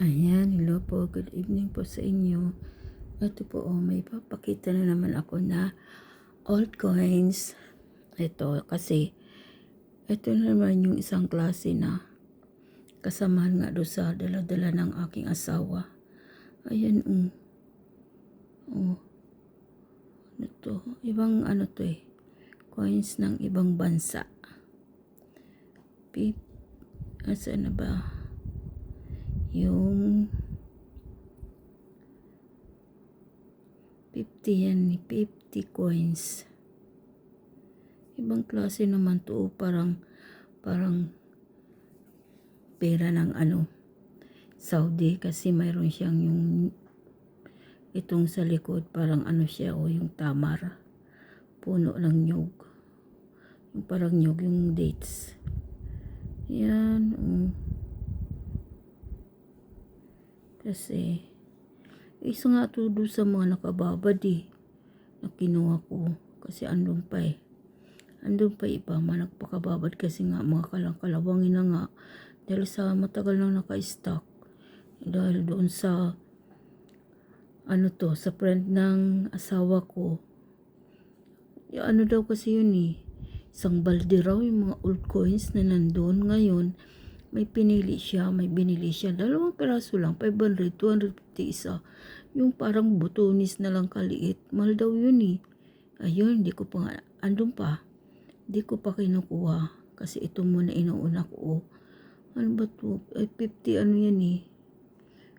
Ayan, hello po, good evening po sa inyo. Ito po, may papakita na naman ako na altcoins. Ito, kasi ito na naman yung isang klase na kasamahan nga doon sa dala-dala ng aking asawa. Ayan, ano to, ibang ano to coins ng ibang bansa. Asa na ba? Yung 50 yan, 50 coins. Ibang klase naman to, parang pera ng Saudi, kasi mayroon siyang yung itong sa likod, parang siya, yung tamar, puno ng nyug, yung parang nyug yung dates. Yan, kasi isa nga to doon sa mga nakababad na kinuha ko, kasi andun pa iba mga nagpakababad, kasi nga mga kalawangin na nga dahil sa matagal nang naka-stock, dahil doon sa sa friend ng asawa ko. Yung daw kasi yun isang balde raw yung mga old coins na nandun. Ngayon may binili siya 2 piraso lang, 500, 250 isa, yung parang butonis na lang kaliit, mahal daw yun ayun, di ko pa nga, andun pa, di ko pa kinukuha, kasi ito muna inuuna ko. Ano ba to? 50 yan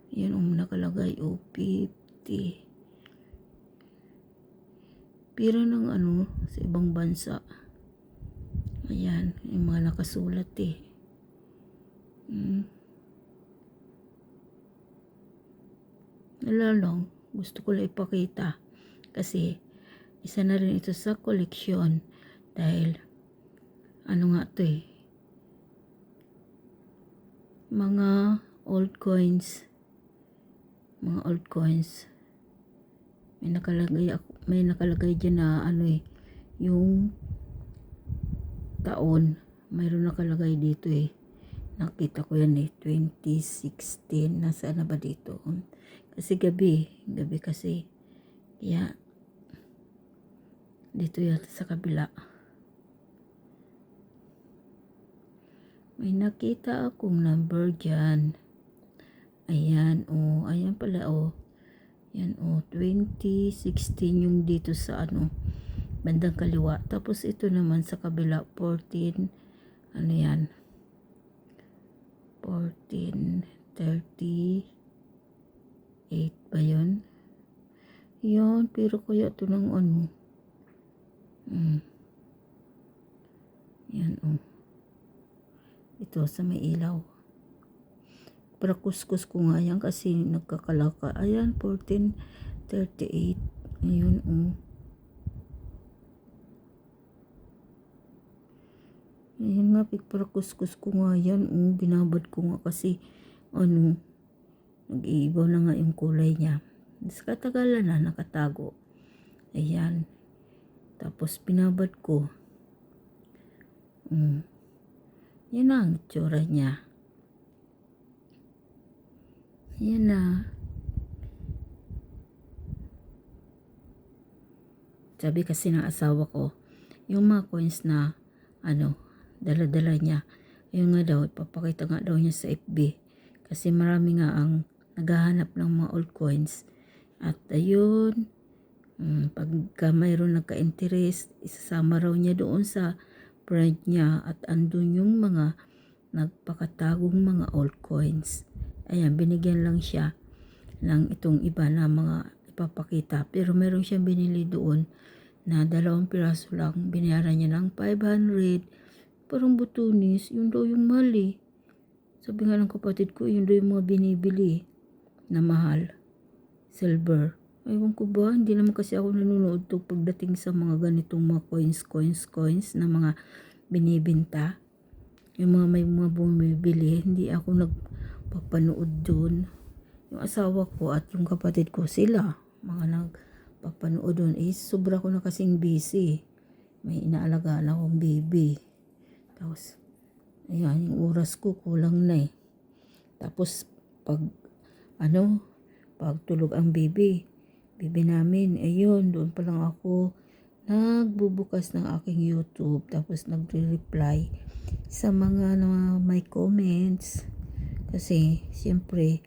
yan nakalagay 50 pira ng sa ibang bansa. Ayan yung mga nakasulat Nalalong, gusto ko lang ipakita kasi isa na rin ito sa koleksyon, dahil nga to mga old coins, may nakalagay dyan na yung taon, mayroon nakalagay dito nakita ko yan 2016, nasaan na ba dito, kasi gabi kasi, kaya dito yata sa kabila may nakita akong number dyan. Ayan ayan pala yan 2016 yung dito sa bandang kaliwa, tapos ito naman sa kabila 14 yan 1438 ba yun? Yan, pero kaya ito ng yan ito sa may ilaw, para kuskus ko nga yan kasi nagkakalaka. Ayan, 1438, ayun ayun nga, para kuskus ko nga yan binabad ko nga kasi nag-iibaw na nga yung kulay niya, sa katagalan na nakatago. Ayan, tapos binabad ko, yan ang itsura niya. Yan na. Sabi kasi ng asawa ko, yung mga coins na dala-dala niya, yung nga daw, ipapakita nga daw niya sa FB, kasi marami nga ang naghahanap ng mga old coins. At ayun, pagka mayroon nagka-interest, isasama raw niya doon sa friend niya, at andun yung mga nagpakatagong mga old coins. Ayan, binigyan lang siya ng itong iba na mga ipapakita, pero meron siyang binili doon na 2 piraso lang, binayaran niya ng 500, parang butunis, yun daw yung mahal sabi nga ng kapatid ko, yun daw yung mga binibili na mahal, silver. Ewan ko ba, hindi naman kasi ako nanonood to pagdating sa mga ganitong mga coins na mga binibenta. Yung mga may mga bumibili, hindi ako nagpapanood doon. Yung asawa ko at yung kapatid ko, sila mga nagpapanood doon. Sobra ko na kasing busy, may inaalagaan akong baby, tapos ayan, yung oras ko kulang na tapos pag pagtulog ang bibi namin, ayun, doon pa lang ako nagbubukas ng aking YouTube, tapos nagre-reply sa mga may comments. Kasi, siyempre,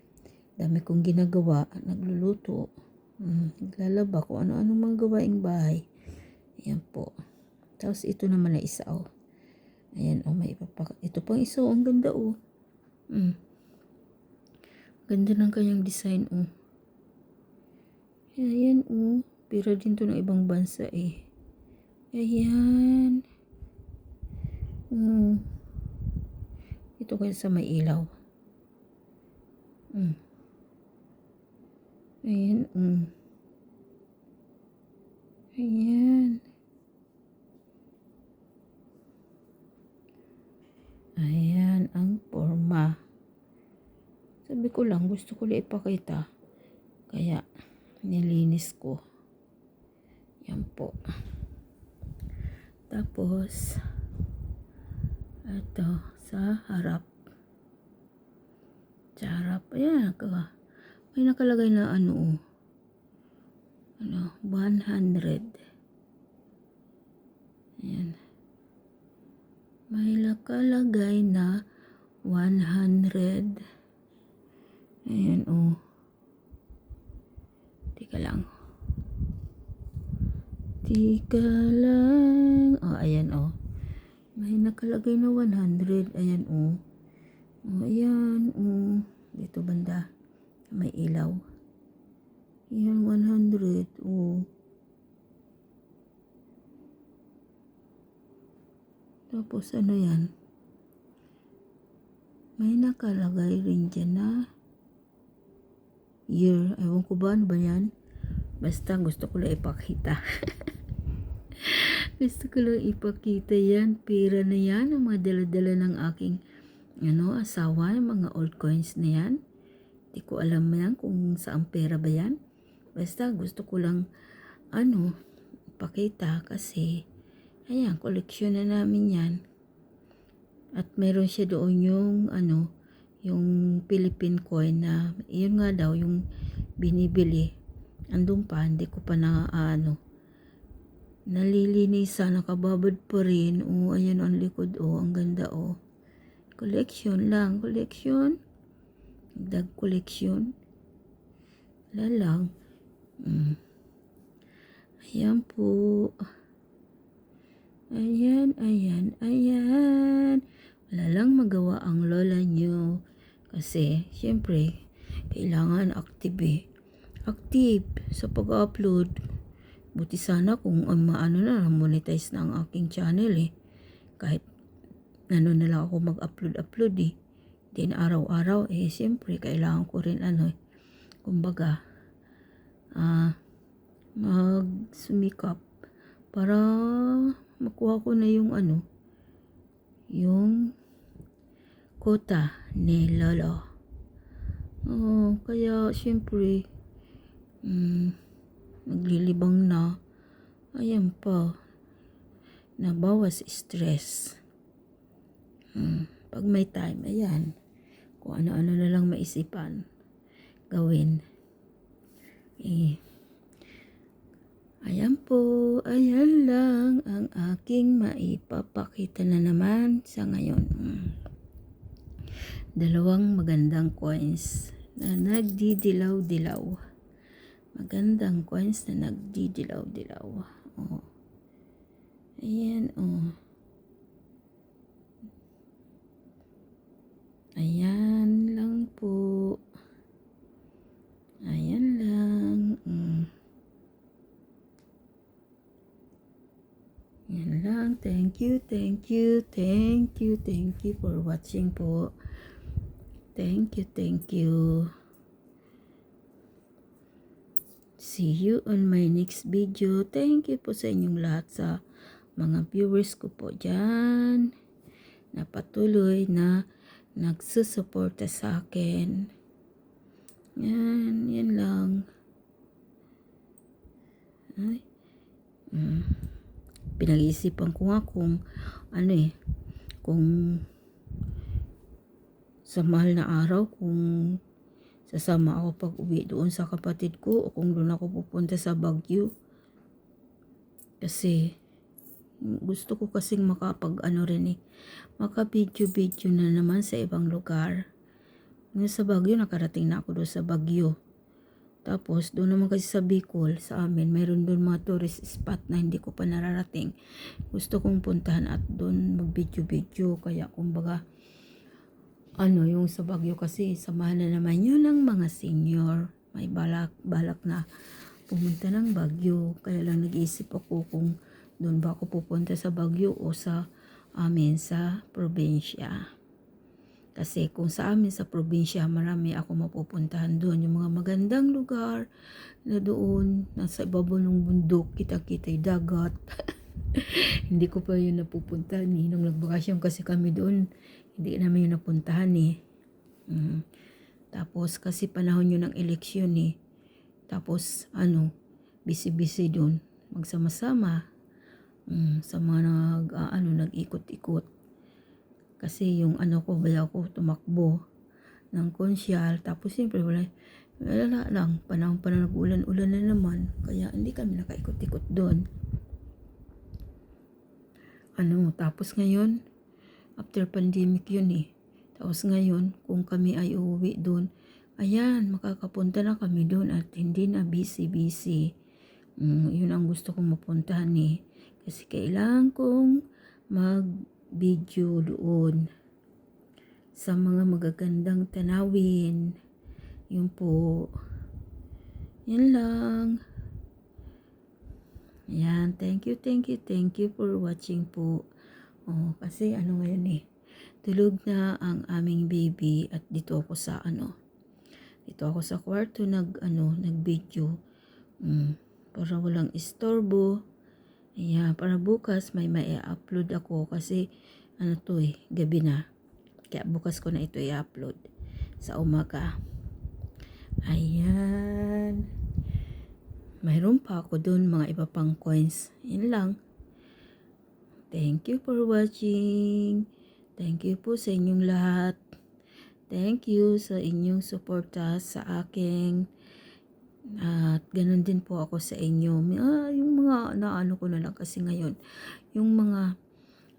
dami kong ginagawa, nagluluto, naglalaba, kung ano-ano mga gawaing bahay. Ayan po. Tapos, ito naman na isa, Ayan, ito pang isa, ang ganda, Ganda ng kanyang design, Ayan, Pira din to ng ibang bansa, Ayan. Ito kaya sa may ilaw. Ayan, Ayan. Ayan ang forma. Sabi ko lang, gusto ko lang ipakita. Kaya, nilinis ko. Yan po. Tapos, ito, sa harap. Sa harap, ayan, may nakalagay na 100. Ayan. May nakalagay na 100. Ayan, Tika lang. Ayan, May nakalagay na 100. Ayan, Ayan, Dito banda. May ilaw. Ayan, 100, Tapos, yan? May nakalagay rin dyan na year. Ewan ko ba, ano ba yan? Basta, gusto ko lang ipakita. Gusto ko lang ipakita yan. Pera na yan. Ang mga dala-dala ng aking asawa. Yung mga old coins na yan. Di ko alam yan kung saan pera ba yan. Basta, gusto ko lang ipakita kasi ayan, koleksyon na namin yan. At meron siya doon yung Philippine coin na, yun nga daw, yung binibili. Andun pa, hindi ko pa nalilinisan, nakababad pa rin. Ayan ang likod, ang ganda, Collection lang, collection. Dag collection. Wala lang. Ayan po. Ayan. Wala lang magawa ang lola nyo. Kasi, syempre, kailangan active Active sa pag-upload. Buti sana kung monetize na ang aking channel Kahit na lang ako mag-upload Then araw-araw syempre, kailangan ko rin kumbaga, magsumikap para makuha ko na yung yung quota ni Lolo. Kaya syempre naglilibang na. Ayan pa, nabawas stress. Pag may time, ayan, kung ano-ano na lang maisipan gawin. Ayan po, ayan lang ang aking maipapakita na naman sa ngayon. Dalawang magandang coins na nagdidilaw-dilaw. Magandang coins na nagdidilaw-dilaw. Ayan, Ayan lang po. Ayan lang. Yan lang. Thank you for watching po. Thank you. See you on my next video. Thank you po sa inyong lahat, sa mga viewers ko po dyan na patuloy na nagsusuporta sa akin. Yan lang. Pinag-iisipan ko nga kung kung sa mahal na araw, kung sasama ako pag uwi doon sa kapatid ko o kung doon ako pupunta sa Baguio. Kasi gusto ko kasing makapag maka-video na naman sa ibang lugar. Ngayon sa Baguio, nakarating na ako doon sa Baguio. Tapos, doon naman kasi sa Bicol, sa amin, mayroon doon mga tourist spot na hindi ko pa nararating. Gusto kong puntahan at doon mag-video. Kaya, kumbaga, yung sa Baguio kasi, samahan na naman yun ng mga senior. May balak na pumunta ng Baguio. Kaya lang nag-iisip ako kung doon ba ako pupunta sa Baguio o sa amin sa probinsya. Kasi kung sa amin sa probinsya, marami ako mapupuntahan doon. Yung mga magandang lugar na doon, nasa ibabaw ng bundok, kita-kita yung dagat. Hindi ko pa yun napupuntahan eh. Nung nagbakasyon kasi kami doon, hindi namin yun napuntahan eh. Tapos kasi panahon yun ng eleksyon eh. Tapos busy-busy doon. Magsama-sama. Sa mga nag-ikot-ikot. Kasi yung bayaw ko tumakbo ng konsyal. Tapos siyempre wala lang. Panahon nag-ulan-ulan na naman. Kaya hindi kami nakaikot-ikot doon. Tapos ngayon, after pandemic yun eh. Tapos ngayon, kung kami ay uuwi doon, ayan, makakapunta na kami doon at hindi na busy-busy. Yun ang gusto kong mapuntahan eh. Kasi kailangan kong mag-video doon sa mga magagandang tanawin. Yun po. Yan lang. Yan. Thank you for watching po. Kasi ngayon eh. Tulog na ang aming baby at dito ako sa dito ako sa kwarto nag-video. Para walang istorbo. Ayan, para bukas may i-upload ako kasi gabi na. Kaya bukas ko na ito i-upload sa umaga. Ayan. Mayroon pa ako doon mga iba pang coins. Yan lang. Thank you for watching. Thank you po sa inyong lahat. Thank you sa inyong suporta sa aking. At ganun din po ako sa inyo. Yung mga ko na lang kasi ngayon. Yung mga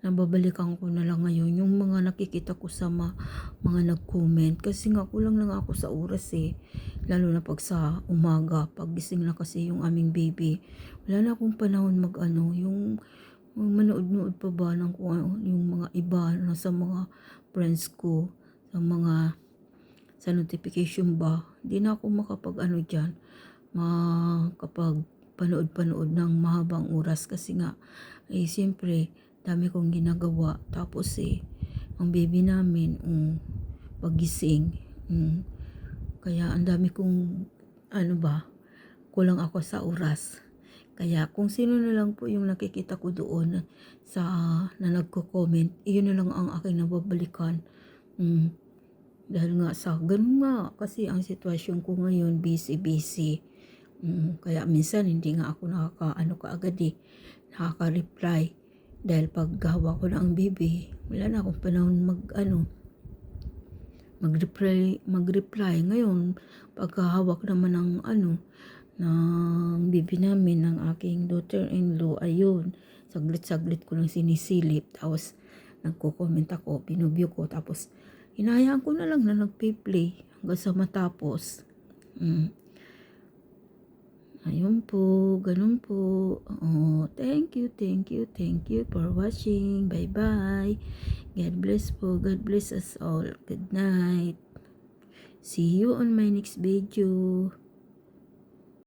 nababalikan ko na lang ngayon. Yung mga nakikita ko sa mga nag-comment. Kasi nga kulang lang ako sa oras eh. Lalo na pag sa umaga. Pag gising na kasi yung aming baby. Wala na akong panahon yung manood-nood pa ba ng yung mga iba na sa mga friends ko. Sa notification ba. Hindi na ako makapag dyan. Kapag panood ng mahabang oras kasi nga siyempre dami kong ginagawa tapos ang baby namin pagising kaya ang dami kong kulang ako sa oras. Kaya kung sino na lang po yung nakikita ko doon na nagko-comment, iyon na lang ang aking nababalikan. Dahil nga ganun nga kasi ang sitwasyon ko ngayon busy. Kaya minsan hindi nga ako kaagad nakaka-reply dahil pag hawak ko na ang baby wala na akong panahon mag-reply ngayon pagkahawak naman ng baby namin ng aking daughter-in-law ayun saglit ko lang sinisilip tapos nagko-comment ako binubyo ko tapos hinahayaan ko na lang na nagpe-play hanggang sa matapos. Ayun po, ganun po. Thank you for watching. Bye-bye. God bless po. God bless us all. Good night. See you on my next video.